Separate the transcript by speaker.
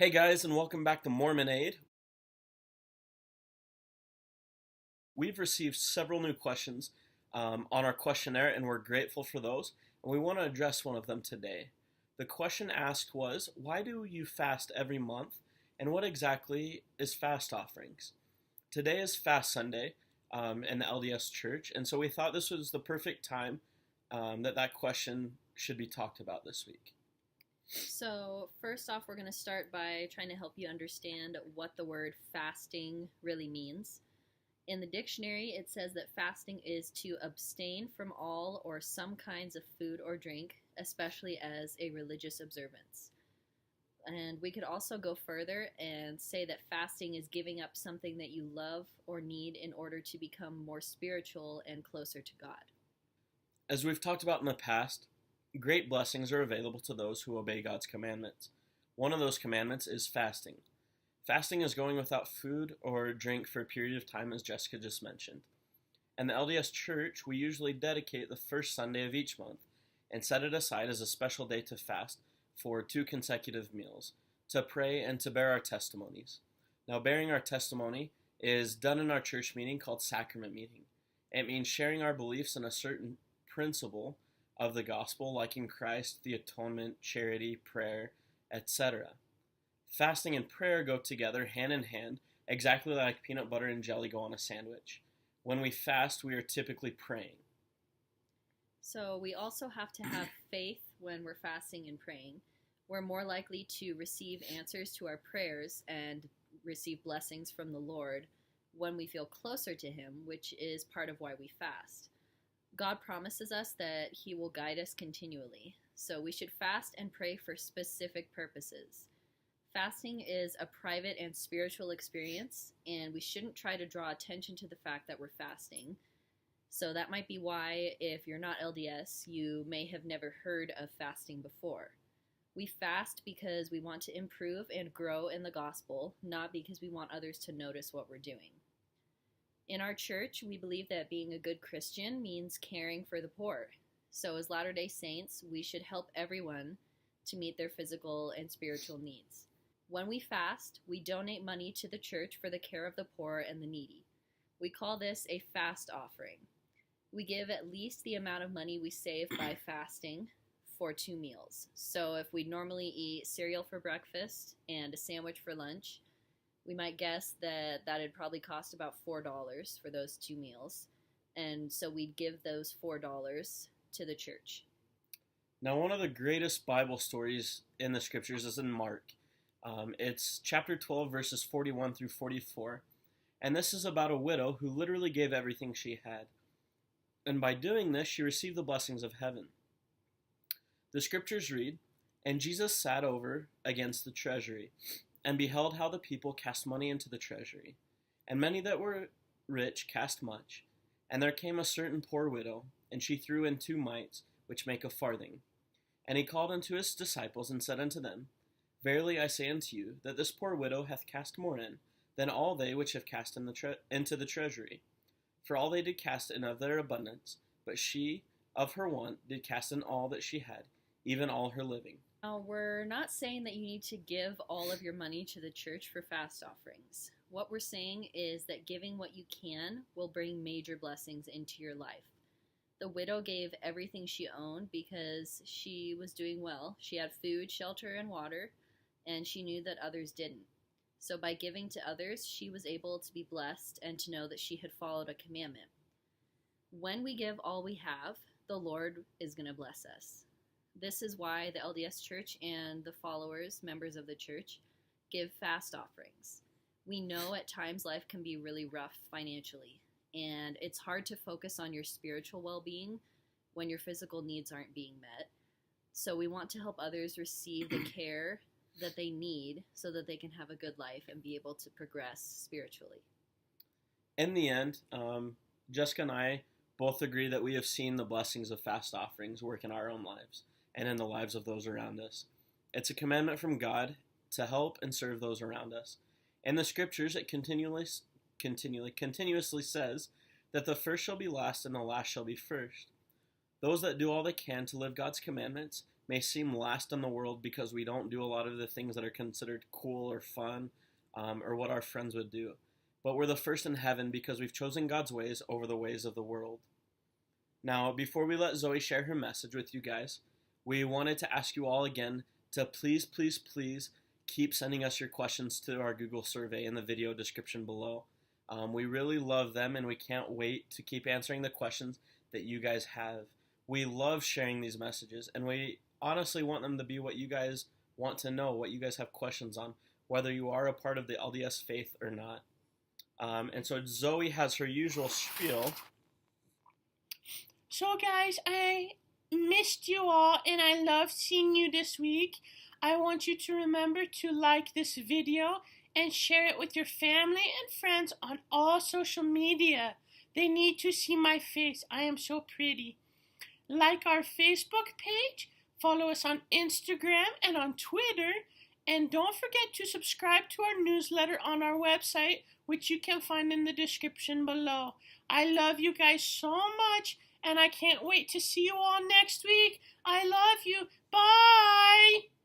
Speaker 1: Hey guys, and welcome back to Mormon Aid. We've received several new questions on our questionnaire, and we're grateful for those. And we want to address one of them today. The question asked was, why do you fast every month, and what exactly is fast offerings? Today is Fast Sunday in the LDS Church, and so we thought this was the perfect time that question should be talked about this week.
Speaker 2: So, first off, we're going to start by trying to help you understand what the word fasting really means. In the dictionary, it says that fasting is to abstain from all or some kinds of food or drink, especially as a religious observance. And we could also go further and say that fasting is giving up something that you love or need in order to become more spiritual and closer to God.
Speaker 1: As we've talked about in the past, great blessings are available to those who obey God's commandments. One of those commandments is fasting. Fasting is going without food or drink for a period of time, as Jessica just mentioned. In the LDS Church, we usually dedicate the first Sunday of each month and set it aside as a special day to fast for 2 consecutive meals, to pray and to bear our testimonies. Now, bearing our testimony is done in our church meeting called sacrament meeting. It means sharing our beliefs in a certain principle of the gospel, like in Christ, the atonement, charity, prayer, etc. Fasting and prayer go together hand in hand, exactly like peanut butter and jelly go on a sandwich. When we fast, we are typically praying.
Speaker 2: So, we also have to have faith when we're fasting and praying. We're more likely to receive answers to our prayers and receive blessings from the Lord when we feel closer to Him, which is part of why we fast. God promises us that He will guide us continually, so we should fast and pray for specific purposes. Fasting is a private and spiritual experience, and we shouldn't try to draw attention to the fact that we're fasting. So that might be why, if you're not LDS, you may have never heard of fasting before. We fast because we want to improve and grow in the gospel, not because we want others to notice what we're doing. In our church, we believe that being a good Christian means caring for the poor. So as Latter-day Saints, we should help everyone to meet their physical and spiritual needs. When we fast, we donate money to the church for the care of the poor and the needy. We call this a fast offering. We give at least the amount of money we save by fasting for 2 meals. So if we normally eat cereal for breakfast and a sandwich for lunch, we might guess that that'd probably cost about $4 for those 2 meals. And so we'd give those $4 to the church.
Speaker 1: Now, one of the greatest Bible stories in the scriptures is in Mark. It's chapter 12, verses 41 through 44. And this is about a widow who literally gave everything she had. And by doing this, she received the blessings of heaven. The scriptures read, "And Jesus sat over against the treasury, and beheld how the people cast money into the treasury. And many that were rich cast much. And there came a certain poor widow, and she threw in 2 mites, which make a farthing. And he called unto his disciples, and said unto them, Verily I say unto you, that this poor widow hath cast more in, than all they which have cast into the treasury. For all they did cast in of their abundance, but she of her want did cast in all that she had, even all her living."
Speaker 2: Now, we're not saying that you need to give all of your money to the church for fast offerings. What we're saying is that giving what you can will bring major blessings into your life. The widow gave everything she owned because she was doing well. She had food, shelter, and water, and she knew that others didn't. So by giving to others, she was able to be blessed and to know that she had followed a commandment. When we give all we have, the Lord is going to bless us. This is why the LDS Church and the followers, members of the church, give fast offerings. We know at times life can be really rough financially, and it's hard to focus on your spiritual well-being when your physical needs aren't being met. So we want to help others receive the care that they need so that they can have a good life and be able to progress spiritually.
Speaker 1: In the end, Jessica and I both agree that we have seen the blessings of fast offerings work in our own lives and in the lives of those around us. It's a commandment from God to help and serve those around us. In the scriptures, it continuously says that the first shall be last and the last shall be first. Those that do all they can to live God's commandments may seem last in the world because we don't do a lot of the things that are considered cool or fun, or what our friends would do. But we're the first in heaven because we've chosen God's ways over the ways of the world. Now, before we let Zoe share her message with you guys, we wanted to ask you all again to please, please, please keep sending us your questions to our Google survey in the video description below. We really love them, and we can't wait to keep answering the questions that you guys have. We love sharing these messages, and we honestly want them to be what you guys want to know, what you guys have questions on, whether you are a part of the LDS faith or not. And so Zoe has her usual spiel.
Speaker 3: So guys, I missed you all and I love seeing you this week. I want you to remember to like this video and share it with your family and friends on all social media. They need to see my face. I am so pretty. Like our Facebook page, follow us on Instagram and on Twitter, and don't forget to subscribe to our newsletter on our website, which you can find in the description below. I love you guys so much, and I can't wait to see you all next week. I love you. Bye!